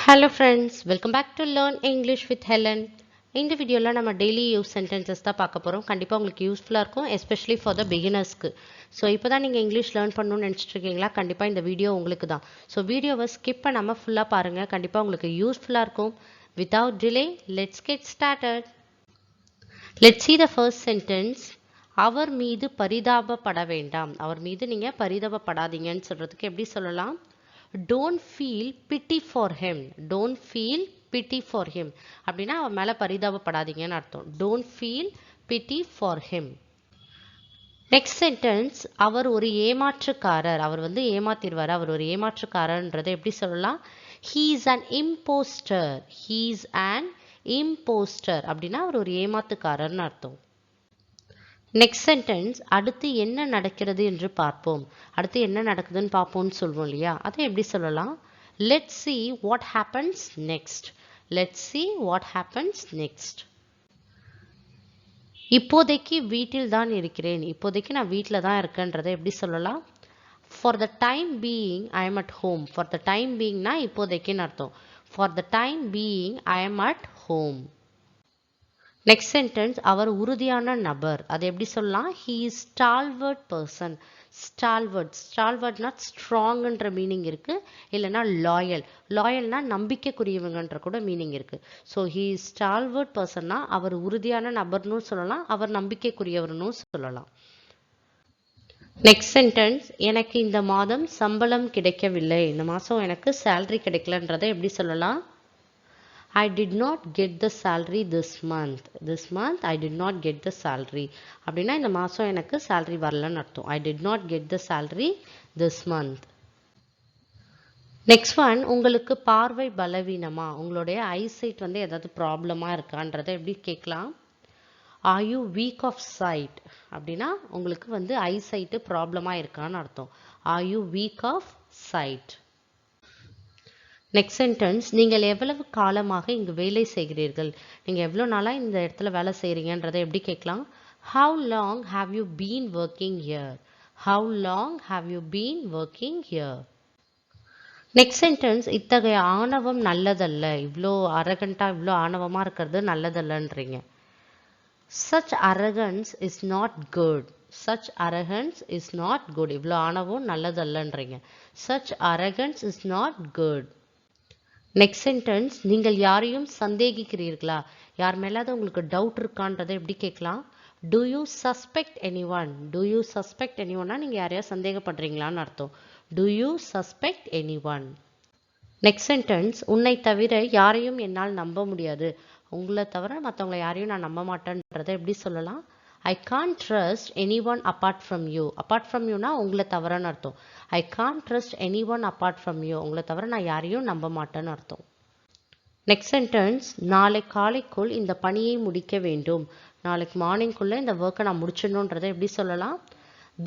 Hello friends, welcome back to Learn English with Helen. இந்த வீடியோல நம்ம டெய்லி யூஸ் சென்டென்சஸ் தான் பார்க்க போறோம். கண்டிப்பா உங்களுக்கு யூஸ்ஃபுல்லா இருக்கும், எஸ்பெஷலி ஃபார் த பிகினர்ஸ்க்கு. ஸோ இப்போதான் நீங்க இங்கிலீஷ் லேர்ன் பண்ணணும்னு நினைச்சிட்டு இருக்கீங்களா? கண்டிப்பா இந்த வீடியோ உங்களுக்கு தான். ஸோ வீடியோவை ஸ்கிப் பண்ணாம ஃபுல்லா பாருங்க. கண்டிப்பா உங்களுக்கு யூஸ்ஃபுல்லா இருக்கும். Without delay, let's get started. Let's see the first sentence. அவர் மீது பரிதாபப்பட வேண்டாம். அவர் மீது நீங்க பரிதாபப்படாதீங்கன்னு சொல்றதுக்கு எப்படி சொல்லலாம்? Don't feel pity for him. Don't feel pity for him. அப்படின்னா அவன் மேல பரிதாபப்படாதீங்கன்னு அர்த்தம். Don't feel pity for him. Next sentence, அவர் ஒரு ஏமாற்றுக்காரர். அவர் ஏமாத்திடுவார். அவர் ஒரு ஏமாற்றுக்காரர்ன்றதை எப்படி சொல்லலாம்? He is an imposter. He is an imposter. அப்படின்னா அவர் ஒரு ஏமாத்துக்காரர்னு அர்த்தம். நெக்ஸ்ட் சென்டென்ஸ், அடுத்து என்ன நடக்கிறது என்று பார்ப்போம். அடுத்து என்ன நடக்குதுன்னு பார்ப்போம்னு சொல்வோம் இல்லையா? அதை எப்படி சொல்லலாம்? Let's see what happens next. Let's see what happens next. இப்போதைக்கு வீட்டில் தான் இருக்கிறேன். இப்போதைக்கு நான் வீட்டில் தான் இருக்கேன்றதை எப்படி சொல்லலாம்? For the time being, I am at home. For the time being னா இப்போதைக்குன்னு அர்த்தம். For the time being, I am at home. Next sentence, அவர் உறுதியான நபர். அதை எப்படி சொல்லலாம்? He is stalwart person. Stalwart. Stalwartனா ஸ்ட்ராங்ன்ற மீனிங் இருக்கு, இல்லைன்னா லாயல். லாயல்னா நம்பிக்கைக்குரியவங்கன்ற கூட மீனிங் இருக்கு. ஸோ he is stalwart personனா அவர் உறுதியான நபர்னு சொல்லலாம், அவர் நம்பிக்கைக்குரியவர்னு சொல்லலாம். நெக்ஸ்ட் சென்டென்ஸ், எனக்கு இந்த மாதம் சம்பளம் கிடைக்கவில்லை. இந்த மாதம் எனக்கு சேலரி கிடைக்கலன்றதை எப்படி சொல்லலாம்? I did not get the salary this month. This month I did not get the salary. அப்படின்னா இந்த மாதம் எனக்கு salary வரலன்னு அர்த்தம். I did not get the salary this month. Next one, உங்களுக்கு பார்வை பலவீனமா? உங்களுடைய ஐசைட் ஏதாவது ப்ராப்ளமா இருக்கான்றதை எப்படி கேட்கலாம்? Are you weak of sight? அப்படின்னா உங்களுக்கு ஐசைட்டு ப்ராப்ளமா இருக்கான்னு அர்த்தம். Are you weak of sight? Next sentence, நீங்கள் எவ்வளவு காலமாக இங்கு வேலை செய்கிறீர்கள்? நீங்கள் எவ்வளோ நாளாக இந்த இடத்துல வேலை செய்கிறீங்கன்றதை எப்படி கேட்கலாம்? How long have you been working here? How long have you been working here? Next sentence, இத்தகைய ஆணவம் நல்லதல்ல. இவ்வளோ அரகண்டா, இவ்வளோ ஆணவமாக இருக்கிறது நல்லதல்லன்றீங்க. Such arrogance is not good. Such arrogance is not good. இவ்வளோ ஆணவம் நல்லதல்லன்றீங்க. Such arrogance is not good. Next sentence, நீங்கள் யாரையும் சந்தேகிக்கிறீர்களா? யார் மேலாவது உங்களுக்கு டவுட் இருக்கான்றதை எப்படி கேட்கலாம்? Do you suspect anyone? Do you suspect anyone? நீங்கள் யாரையா சந்தேகப்படுறீங்களான்னு அர்த்தம். Do you suspect anyone? Next sentence, உன்னை தவிர யாரையும் என்னால் நம்ப முடியாது. உங்களை தவிர மற்றவங்களை யாரையும் நான் நம்ப மாட்டேன்றதை எப்படி சொல்லலாம்? I can't trust anyone apart from you. Apart from youனா உங்களை தவிரன்னு அர்த்தம். I can't trust anyone apart from you. உங்களை தவிர நான் யாரையும் நம்ப மாட்டேன்னு அர்த்தம். நெக்ஸ்ட் சென்டென்ஸ், நாளை காலைக்குள் இந்த பணியை முடிக்க வேண்டும். நாளைக்கு மார்னிங்குள்ளே இந்த ஒர்க்கை நான் முடிச்சிடணுன்றதை எப்படி சொல்லலாம்?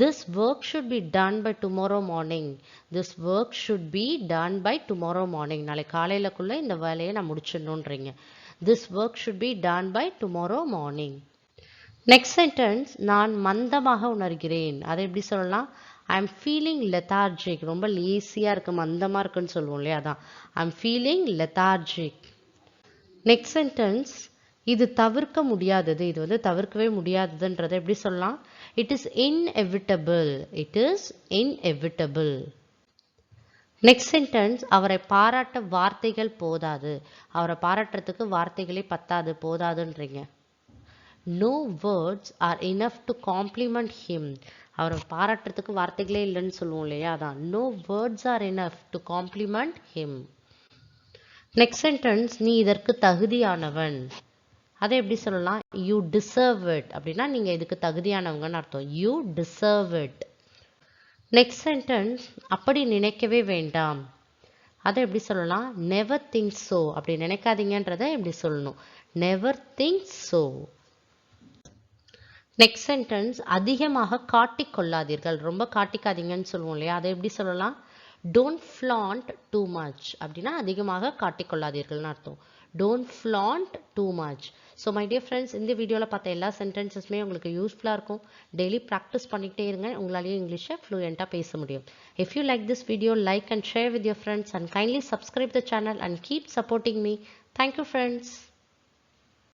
This work should be done by tomorrow morning. This work should be done by tomorrow morning. நாளை காலையிலக்குள்ளே இந்த வேலையை நான் முடிச்சிடணுன்றீங்க. This work should be done by tomorrow morning. Next sentence, நான் மந்தமாக உணர்கிறேன். அதை எப்படி சொல்லலாம்? I am feeling lethargic. ரொம்ப லேசியாக இருக்கு, மந்தமாக இருக்குன்னு சொல்லுவோம் இல்லையா? அதான் I am feeling lethargic. Next sentence, இது தவிர்க்க முடியாதது. இது தவிர்க்கவே முடியாததுன்றதை எப்படி சொல்லலாம்? It is inevitable. It is inevitable. Next sentence, அவரை பாராட்ட வார்த்தைகள் போதாது. அவரை பாராட்டுறதுக்கு வார்த்தைகளே பத்தாது, போதாதுன்றீங்க. No words are enough to compliment him. அவரை பாராட்டுறதுக்கு வார்த்தைகளே இல்லைன்னு சொல்லுவோம் இல்லையா? அதான் no words are enough to compliment him. Next sentence, நீ இதற்கு தகுதியானவன். அதை எப்படி சொல்லலாம்? You deserve it. அப்படின்னா நீங்கள் இதுக்கு தகுதியானவங்கன்னு அர்த்தம். You deserve it. Next sentence, அப்படி நினைக்கவே வேண்டாம். அதை எப்படி சொல்லலாம்? Never think so. அப்படி நினைக்காதீங்கன்றதை எப்படி சொல்லணும்? Never think so. Next sentence, அதிகமாக காட்டிக்கொள்ளாதீர்கள். ரொம்ப காட்டிக்காதீங்கன்னு சொல்லுவோம் இல்லையா? அதை எப்படி சொல்லலாம்? டோன்ட் ஃப்ளாண்ட் டூ மச் அப்படின்னா அதிகமாக காட்டிக்கொள்ளாதீர்கள்னு அர்த்தம். Don't flaunt too much. So my dear friends, இந்த வீடியோவில் பார்த்த எல்லா சென்டென்சஸுமே உங்களுக்கு யூஸ்ஃபுல்லாக இருக்கும். டெய்லி ப்ராக்டிஸ் பண்ணிக்கிட்டே இருங்க, உங்களாலேயும் இங்கிலீஷை ஃப்ளூயண்ட்டாக பேச முடியும். If you like this video, like and share with your friends and kindly subscribe the channel and keep supporting me. Thank you friends.